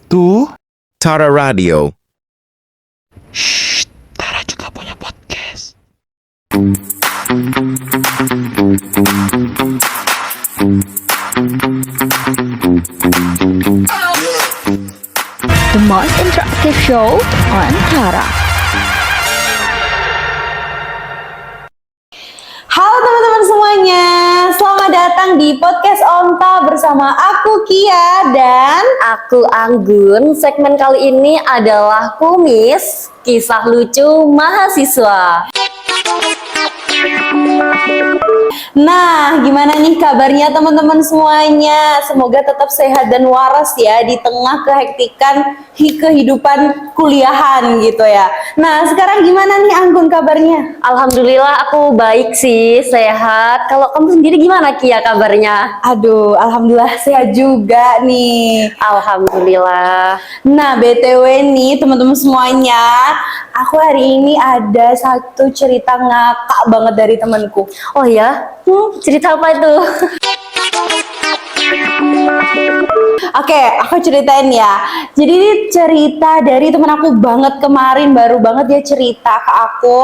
to Tara Radio. Shh, Tara juga punya podcast. The most interactive show on Tara. Halo teman-teman semuanya, selamat datang di podcast Onta bersama aku Kia dan Aku Anggun. Segmen kali ini adalah Kumis, kisah lucu mahasiswa. Nah, gimana nih kabarnya teman-teman semuanya? Semoga tetap sehat dan waras ya di tengah kehektikan kehidupan kuliahan gitu ya. Nah, sekarang gimana nih Anggun kabarnya? Alhamdulillah aku baik sih, sehat. Kalau kamu sendiri gimana Kia kabarnya? Aduh, alhamdulillah sehat juga nih. Alhamdulillah. Nah, BTW nih teman-teman semuanya, aku hari ini ada satu cerita ngakak banget dari temanku. Oh ya? Cerita apa itu? Oke, aku ceritain ya. Jadi ini cerita dari temen aku banget kemarin, baru banget dia cerita ke aku.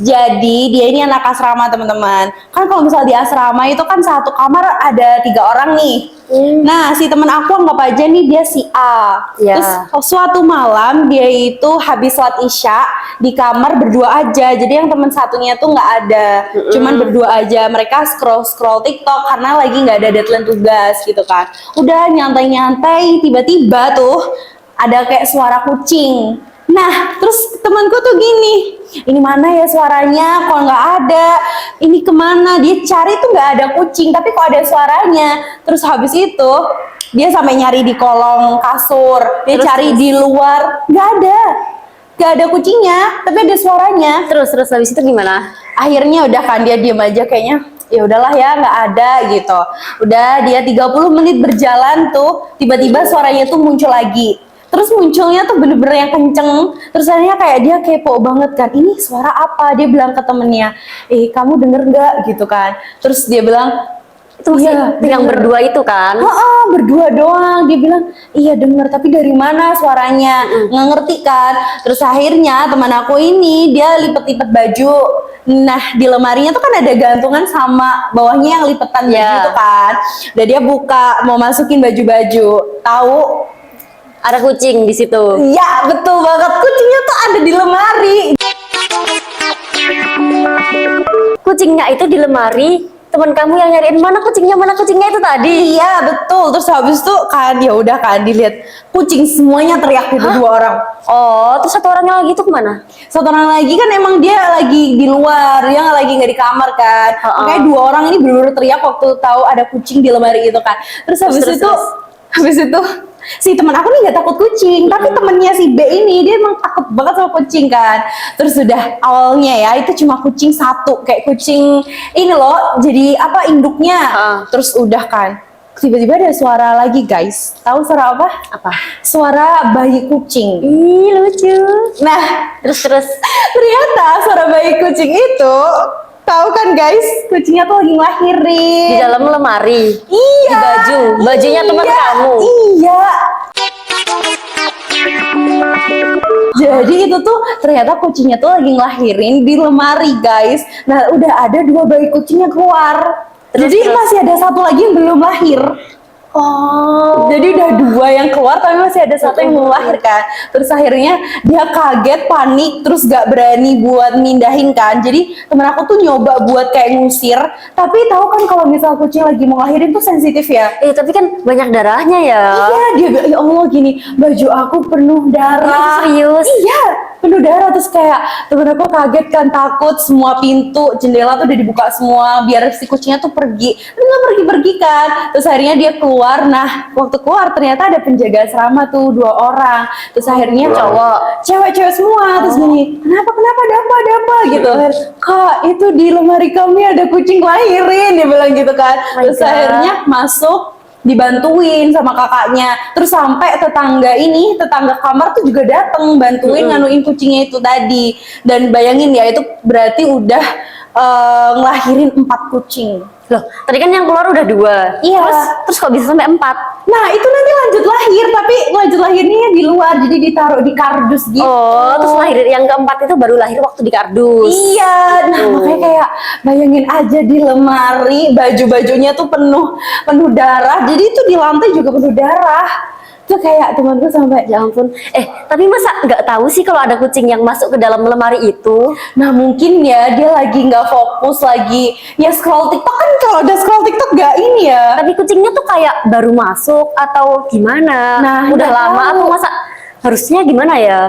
Jadi dia ini anak asrama teman-teman. Kan kalau misal di asrama itu kan satu kamar ada 3 orang nih. Nah, si temen aku anggap aja nih dia si A. Ya. Terus suatu malam dia itu habis sholat isya di kamar berdua aja. Jadi yang teman satunya tuh nggak ada, cuman berdua aja. Mereka scroll TikTok karena lagi nggak ada deadline tugas gitu kan. Udah nyantai-nyantai, tiba-tiba tuh ada kayak suara kucing. Nah, terus temanku tuh gini, ini mana ya suaranya? Kok nggak ada? Ini kemana? Dia cari tuh nggak ada kucing, tapi kok ada suaranya. Terus habis itu dia sampai nyari di kolong kasur, dia cari di luar, nggak ada kucingnya, tapi ada suaranya. Terus habis itu gimana? Akhirnya udah kan dia diem aja kayaknya. Ya udahlah ya, nggak ada gitu. Udah dia 30 menit berjalan tuh, tiba-tiba suaranya tuh muncul lagi. Terus munculnya tuh bener-bener yang kenceng. Terus akhirnya kayak dia kepo banget kan, ini suara apa? Dia bilang ke temennya, kamu denger nggak gitu kan? Terus dia bilang, Itu masih yang denger. berdua itu kan? Berdua doang. Dia bilang, iya denger, tapi dari mana suaranya? Nggak ngerti kan. Terus akhirnya teman aku ini dia lipet-lipet baju. Nah, di lemarinya tuh kan ada gantungan sama bawahnya yang lipetan gitu kan. Dan dia buka mau masukin baju-baju, tahu Ada kucing di situ. ya betul banget, kucingnya tuh ada di lemari. Kucingnya itu di lemari. Teman kamu yang nyariin mana kucingnya itu tadi. Iya betul. Terus habis itu kan ya udah kan dilihat kucing semuanya teriak gitu. 2 orang. Oh, terus satu orangnya lagi itu kemana? Satu orang lagi kan emang dia lagi di luar, dia lagi nggak di kamar kan. Makanya 2 orang ini bener-bener teriak waktu tahu ada kucing di lemari itu kan. Terus habis itu si teman aku nih nggak takut kucing, tapi temennya si B ini dia emang takut banget sama kucing kan. Terus sudah awalnya ya itu cuma kucing satu, kayak kucing ini loh, jadi apa induknya. Terus udah kan tiba-tiba ada suara lagi guys. Tahu suara apa? Apa? Suara bayi kucing. Ih, lucu. Nah, Terus ternyata suara bayi kucing itu, tahu kan guys, kucingnya tuh lagi di ngelahirin. dalam lemari. Iya. Di bajunya teman kamu. Iya. Jadi itu tuh ternyata kucingnya tuh lagi ngelahirin di lemari guys. Nah udah ada 2 bayi kucingnya keluar. Jadi masih ada satu lagi yang belum lahir. Oh. Jadi udah 2 yang keluar tapi masih ada satu yang belum lahir kan. Terus akhirnya dia kaget, panik, terus gak berani buat mindahin kan. Jadi temen aku tuh nyoba buat kayak ngusir. Tapi tahu kan kalau misal kucing lagi mau lahirin tuh sensitif ya. Tapi kan banyak darahnya ya. Iya, dia bilang, ya Allah gini, baju aku penuh darah. Serius? Iya, penuh darah. Terus kayak temen aku kaget kan, takut, semua pintu, jendela tuh udah dibuka semua biar si kucingnya tuh pergi. Tapi nggak pergi-pergi kan. Terus akhirnya dia keluar. Nah, waktu keluar ternyata ada penjaga asrama tuh 2 orang. Terus akhirnya cewek-cewek semua. Terus gini, kenapa ada apa gitu. Kak, itu di lemari kami ada kucing lahirin, dia bilang gitu kan. Terus akhirnya masuk, dibantuin sama kakaknya. Terus sampai tetangga kamar tuh juga dateng bantuin nganuin kucingnya itu tadi. Dan bayangin ya, itu berarti udah ngelahirin 4 kucing. Loh, tadi kan yang keluar udah 2. Iya. Terus kok bisa sampai 4? Nah itu nanti lanjut lahir, tapi lanjut lahirnya di luar, jadi ditaruh di kardus gitu. Oh, terus lahir yang keempat itu baru lahir waktu di kardus. Iya, nah makanya kayak bayangin aja di lemari baju-bajunya tuh penuh darah, jadi itu di lantai juga penuh darah. Tuh kayak temanku sampai Ya ampun. Tapi masa nggak tahu sih kalau ada kucing yang masuk ke dalam lemari itu? nah mungkin ya dia lagi nggak fokus lagi ya scroll TikTok kan, kalau udah scroll TikTok nggak ini ya. Tapi kucingnya tuh kayak baru masuk atau gimana? Nah, Udah nggak lama tahu. atau masa harusnya gimana ya?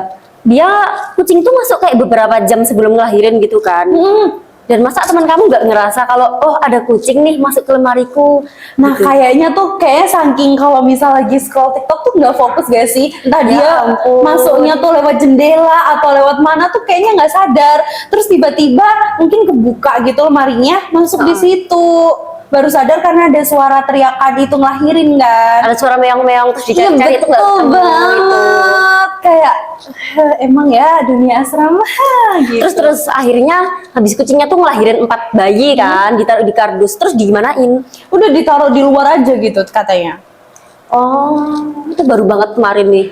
Dia kucing tuh masuk kayak beberapa jam sebelum ngelahirin gitu kan? Dan masa teman kamu nggak ngerasa kalau oh ada kucing nih masuk ke lemariku? Nah Gitu. kayaknya tuh kayak saking kalau misal lagi scroll TikTok tuh nggak fokus gak sih? Entah Ya dia ampun. masuknya tuh lewat jendela atau lewat mana tuh kayaknya nggak sadar. Terus tiba-tiba mungkin kebuka gitu lemarinya, masuk di situ. Baru sadar karena ada suara teriakan itu ngelahirin kan. Ada suara meong-meong terus Iya dicari-cari itu nggak betul ketemu banget. gitu. Kayak emang ya dunia asrama gitu. Terus akhirnya habis kucingnya tuh ngelahirin 4 bayi kan, ditaruh di kardus, terus digimanain? udah ditaruh di luar aja gitu katanya. Oh, itu baru banget kemarin nih.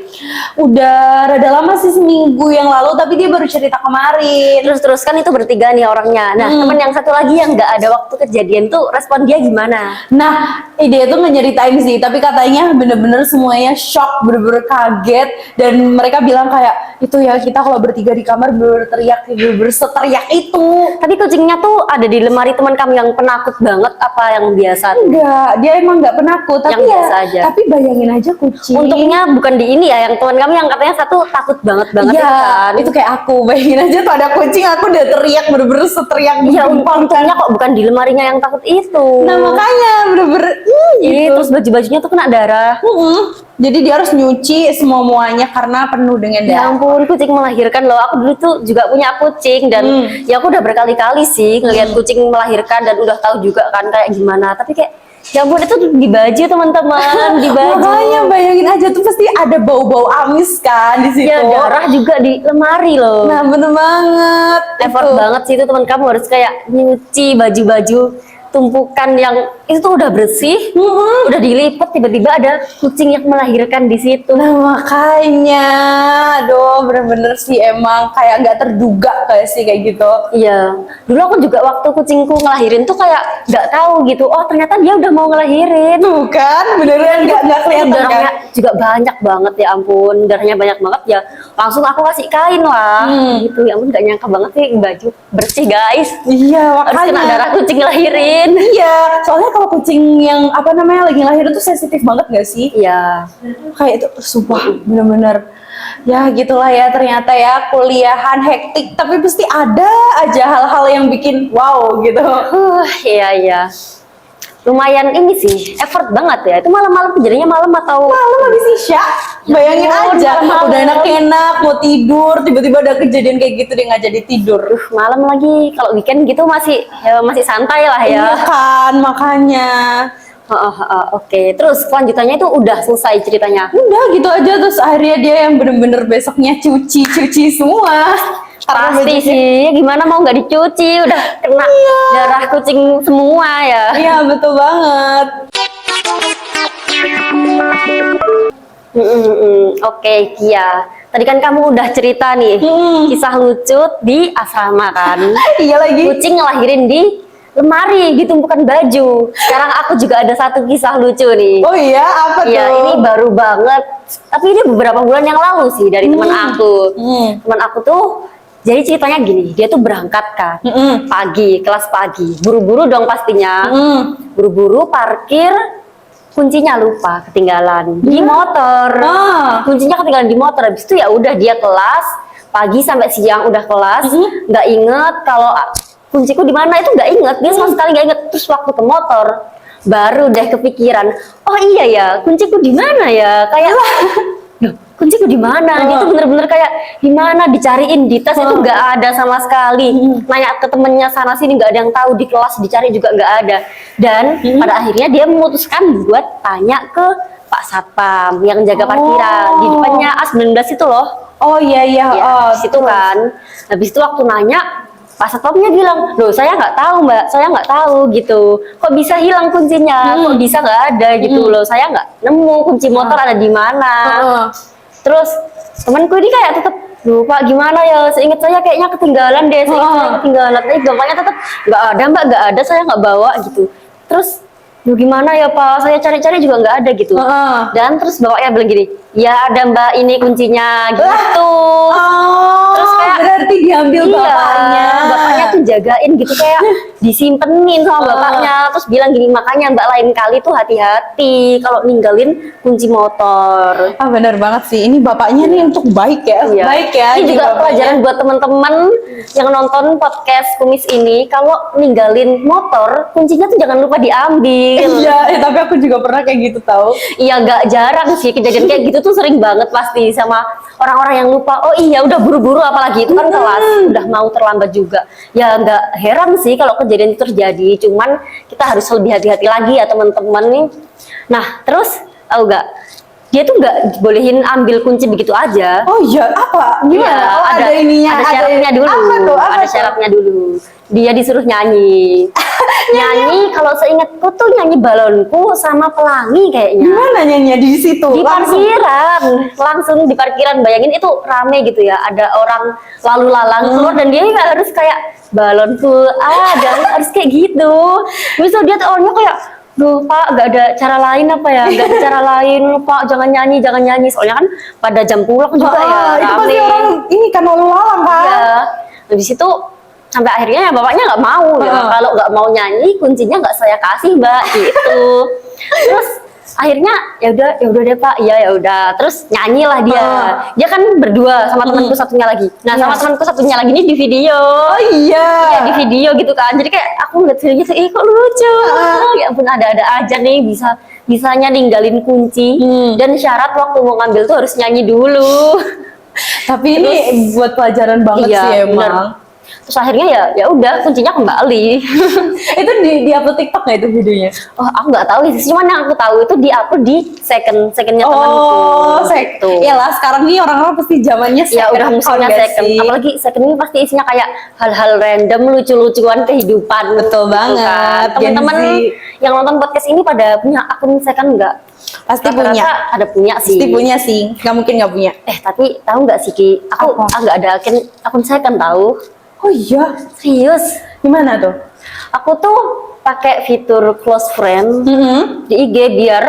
Udah rada lama sih, seminggu yang lalu, tapi dia baru cerita kemarin. Terus kan itu bertiga nih orangnya. Nah, temen yang satu lagi yang nggak ada waktu kejadian tuh respon dia gimana? Nah, dia tuh ngeceritain sih, tapi katanya bener-bener semuanya shock, bener-bener kaget, dan mereka bilang kayak itu ya kita kalau bertiga di kamar bener-bener teriak, bener-bener seteriak itu. Tapi kucingnya tuh ada di lemari teman kamu yang penakut banget apa yang biasa? Enggak, dia emang nggak penakut, tapi Yang ya, biasa aja. tapi bayangin aja kucing. Untungnya bukan di ini ya, yang teman kamu yang katanya satu takut banget Iya, itu kan. itu kayak aku, bayangin aja tuh ada kucing, aku udah teriak, bener-bener seteriak. Ya gempar untungnya kok bukan di lemarinya yang takut itu. Nah makanya bener-bener Ih, gitu. terus baju-bajunya tuh kena darah. Jadi dia harus nyuci semua-muanya karena penuh dengan Ya darah. ampun, kucing melahirkan loh. Aku dulu tuh juga punya kucing dan ya aku udah berkali-kali sih ngelihat kucing melahirkan dan udah tahu juga kan kayak gimana. Tapi kayak ya ampun itu di baju teman-teman, di baju. Makanya bayangin aja tuh pasti ada bau-bau amis kan di situ. Ya darah juga di lemari loh. Nah bener banget. Effort itu. banget sih itu teman kamu harus kayak nyuci baju-baju tumpukan yang itu tuh udah bersih, udah dilipat tiba-tiba ada kucing yang melahirkan di situ. Nah makanya, aduh bener-bener sih emang kayak nggak terduga kayak sih kayak gitu. Iya, dulu aku juga waktu kucingku ngelahirin tuh kayak nggak tahu gitu. Oh ternyata dia udah mau ngelahirin. Tuh kan, beneran nggak kelihatan Darahnya kan? juga banyak banget ya ampun, darahnya banyak banget ya. Langsung aku kasih kain lah, gitu ya ampun nggak nyangka banget sih baju bersih guys. Iya Harus makanya. kena darah kucing ngelahirin. Iya, soalnya kalau kucing yang apa namanya lagi ngelahirin tuh sensitif banget gak sih? Iya. Kayak itu sumpah bener-bener ya gitulah ya, ternyata ya kuliahan hektik tapi pasti ada aja hal-hal yang bikin wow gitu. Iya. Lumayan ini sih, effort banget ya. Itu malam-malam jadinya malam atau Malam habis isya, bayangin ampun, aja malam-malam. udah enak-enak mau tidur tiba-tiba ada kejadian kayak gitu dia nggak jadi tidur. malam lagi. Kalau weekend gitu masih santai lah ya. Iya kan makanya. Oke, terus kelanjutannya itu udah selesai ceritanya. Udah gitu aja, terus akhirnya dia yang bener-bener besoknya cuci semua. Karena Pasti bajunya- sih, gimana mau nggak dicuci, udah kena darah kucing semua ya. Iya betul banget. Oke, Kia. Tadi kan kamu udah cerita nih, kisah lucu di asrama kan. Iya lagi. Kucing ngelahirin di lemari, di tumpukan baju. Sekarang aku juga ada satu kisah lucu nih. Oh iya, apa tuh? Iya, ini baru banget. Tapi ini beberapa bulan yang lalu sih dari teman aku. Teman aku tuh, jadi ceritanya gini, dia tuh berangkat kan, pagi, kelas pagi, buru-buru dong pastinya, buru-buru parkir, kuncinya lupa, ketinggalan di motor, kuncinya ketinggalan di motor. Habis itu ya udah dia kelas pagi sampai siang udah kelas, nggak inget kalau kunciku di mana itu nggak inget, dia sama sekali nggak inget. Terus waktu ke motor baru deh kepikiran, oh iya ya kunciku di mana ya, kayak loh, kunciku di mana? Dia tuh bener-bener kayak di mana, dicariin di tas itu nggak ada sama sekali. Nanya ke temennya sana sini nggak ada yang tahu, di kelas dicari juga nggak ada. Dan pada akhirnya dia memutuskan buat tanya ke Pak Satpam yang jaga parkiran di depannya A19 itu loh. Oh iya iya. Ya, Oh, di situ kan. Habis itu waktu nanya Pak Satpamnya bilang, loh saya nggak tahu mbak, saya nggak tahu gitu. Kok bisa hilang kuncinya? Kok bisa nggak ada gitu loh? Saya nggak nemu kunci motor ada di mana. Terus temanku ini kayak tetap, loh Pak gimana ya? Seingat saya kayaknya ketinggalan deh, seingat saya ketinggalan. Tapi bapaknya tetap nggak ada mbak, nggak ada, saya nggak bawa gitu. Terus loh gimana ya Pak? Saya cari-cari juga nggak ada gitu. Dan terus bapaknya bilang gini, ya ada mbak ini kuncinya gitu. Terus kayak berarti diambil bapaknya tuh jagain gitu kayak disimpenin sama bapaknya. Terus bilang gini, makanya mbak lain kali tuh hati-hati kalau ninggalin kunci motor. Benar banget sih, ini bapaknya nih untuk baik ya. Iya. Baik ya. Ini juga bapaknya. pelajaran buat teman-teman yang nonton podcast Kumis ini, kalau ninggalin motor kuncinya tuh jangan lupa diambil. Iya, tapi aku juga pernah kayak gitu tahu. Iya, gak jarang sih kejadian kayak gitu tuh, sering banget pasti sama orang-orang yang lupa. Oh iya, udah buru-buru, apalagi itu kan kelas udah mau terlambat juga. Ya nggak heran sih kalau kejadian itu terjadi. Cuman kita harus lebih hati-hati lagi ya teman-teman nih. Nah terus tahu nggak? Dia tuh nggak bolehin ambil kunci begitu aja. Oh iya, apa? Gimana? Iya, Oh, ada ininya, ada syaratnya dulu. Apa tuh? Apa Ada tuh? syaratnya dulu. Dia disuruh nyanyi. Nyanyi kalau seingatku tuh nyanyi balonku sama pelangi kayaknya. Gimana nyanyi di situ? Di parkiran, langsung di parkiran. Bayangin itu rame gitu ya, ada orang lalu lalang keluar dan dia nggak harus kayak balonku ada, harus kayak gitu. Misal dia tuh orangnya kayak, duh Pak, nggak ada cara lain apa ya? Nggak ada cara lain, Pak, jangan nyanyi, jangan nyanyi. Soalnya kan pada jam pulang juga ya, itu rame. pasti orang ini kan lalu lalang kan? Iya. Habis itu sampai akhirnya ya bapaknya nggak mau ya, kalau nggak mau nyanyi kuncinya nggak saya kasih mbak gitu. Terus akhirnya ya udah deh Pak, ya udah. Terus nyanyilah dia kan berdua sama temanku satunya lagi. Nah sama temanku satunya lagi ini di video. Oh iya. Iya, di video gitu kan. Jadi kayak aku ngeliat videonya tuh, kok lucu. Ya ampun, ada-ada aja nih bisanya ninggalin kunci. Dan syarat waktu mau ngambil tuh harus nyanyi dulu. Tapi ini buat pelajaran banget Iya, sih emang. bener. Terus akhirnya ya udah kuncinya kembali. Itu di upload TikTok nggak itu videonya? Oh aku nggak tahu sih, cuman yang aku tahu itu di upload di secondnya temanku. Gitu. Iyalah sekarang nih orang-orang pasti zamannya Ya udah musimnya account gak second. sih? Apalagi second ini pasti isinya kayak hal-hal random, lucu-lucuan kehidupan. Betul banget, Gen Teman-teman Z. yang nonton podcast ini pada punya akun second nggak? Pasti Rata-rata punya. Ada punya sih. Pasti punya sih, nggak mungkin nggak punya. Tapi tahu nggak sih Ki? Aku Apa? nggak ada akun second tahu. Oh iya, Serius. gimana tuh? Aku tuh pakai fitur close friend di IG biar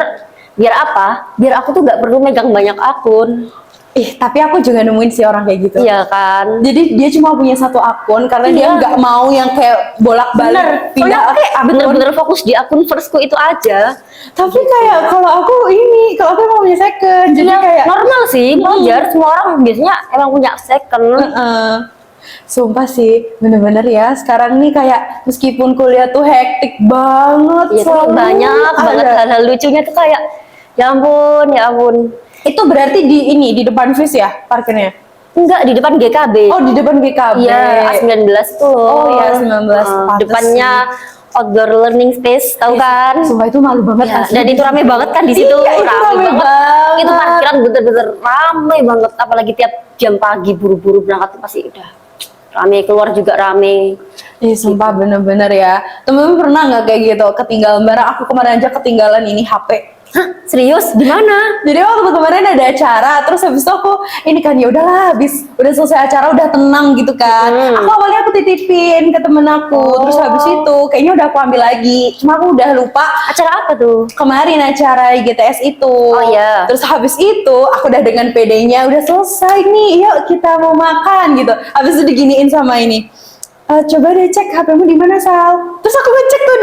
apa? Biar aku tuh nggak perlu megang banyak akun. Tapi aku juga nemuin sih orang kayak gitu. Iya kan? Jadi dia cuma punya satu akun karena dia nggak mau yang kayak bolak-balik Soalnya aku kayak akun. bener-bener fokus di akun firstku itu aja. Tapi kayak kalau aku mau punya second, jadi Iya, kayak normal sih, wajar. Semua orang biasanya emang punya second. Sumpah sih, bener-bener ya. Sekarang nih kayak meskipun kuliah tuh hektik banget, Iya, tapi selalu banyak banget ada. hal-hal lucunya tuh kayak, ya ampun, ya ampun. Itu berarti di depan FIS ya parkirnya? Enggak, di depan GKB. Oh, di depan GKB. Iya, A19 tuh. Oh iya, 19. Pantes Depannya outdoor learning space, tahu kan? Sumpah itu malu banget. Ya, asli. dan itu rame banget kan di situ. Iya, itu rame banget. Itu parkiran bener-bener rame banget, apalagi tiap jam pagi buru-buru berangkat tuh pasti udah rame, keluar juga rame. Sumpah bener-bener ya. Temen-temen pernah nggak kayak gitu? Ketinggalan barang. Aku kemarin aja ketinggalan ini HP. Hah, serius? Di mana? Jadi waktu kemarin ada acara, terus habis itu aku ini kan ya udahlah, habis udah selesai acara udah tenang gitu kan. Awalnya aku titipin ke temen aku, terus habis itu kayaknya udah aku ambil lagi. Cuma aku udah lupa. Acara apa tuh? Kemarin acara IGTS itu. Oh iya. Terus habis itu aku udah dengan PD-nya udah selesai nih, yuk kita mau makan gitu. Habis itu diginiin sama ini. Coba deh cek HP-mu di mana Sal. Terus aku ngecek tuh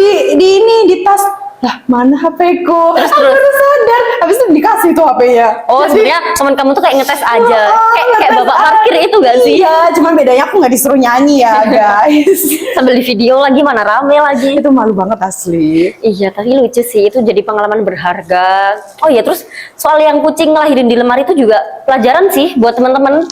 di tas. Lah mana HP-ku? Terus Baru sadar. Habis itu dikasih tuh HP-nya. Oh, sebenarnya teman kamu tuh kayak ngetes aja. Kayak bapak parkir itu gak sih? Iya, cuman bedanya aku nggak disuruh nyanyi ya guys. Sambil di video lagi, mana rame lagi. Itu malu banget asli. Iya, tapi lucu sih, itu jadi pengalaman berharga. Oh iya, terus soal yang kucing ngelahirin di lemari itu juga pelajaran sih buat teman-teman.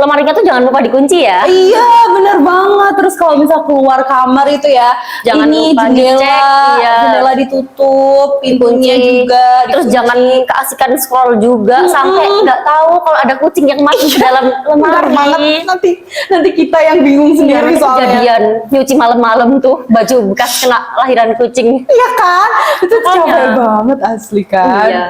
lemarinya tuh jangan lupa dikunci ya. Iya, bener banget. Terus kalau misal keluar kamar itu ya, Jangan ini lupa jendela, dicek, iya. jendela ditutup, pintunya Kunci. juga Terus dikunci. jangan keasikan scroll juga sampai nggak tahu kalau ada kucing yang masuk ke dalam Bener banget. lemari. Nanti kita yang bingung sendiri Nanti soalnya. kejadian nyuci malam-malam tuh baju bekas kena lahiran kucing. Iya kan? Itu Makanya. capek banget asli kan? Iya.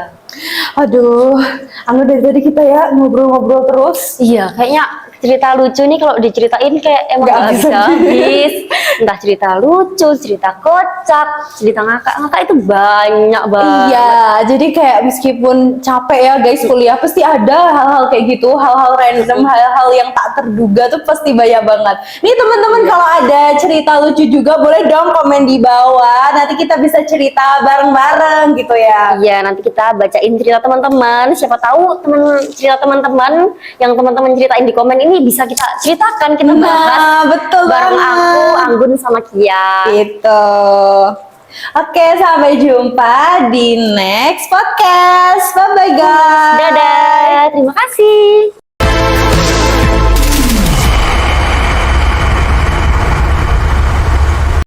Aduh, anu dari tadi kita ya ngobrol-ngobrol terus. Iya, kayaknya cerita lucu nih kalau diceritain kayak emang Nggak nggak habis. bisa habis. Entah cerita lucu, cerita kocak, cerita ngakak-ngakak itu banyak banget. Iya, jadi kayak meskipun capek ya guys kuliah pasti ada hal-hal kayak gitu, hal-hal random, hal-hal yang tak terduga tuh pasti banyak banget. Nih teman-teman kalau ada cerita lucu juga boleh dong komen di bawah. Nanti kita bisa cerita bareng-bareng gitu ya. Iya, nanti kita bacain cerita teman-teman. Siapa tahu cerita teman-teman yang teman-teman ceritain di komen ini bisa kita ceritakan, kita bahas. Nah, betul bareng banget. aku, Anggun sama Kia. Gitu. Oke, sampai jumpa di next podcast. Bye bye guys. Dadah, terima kasih.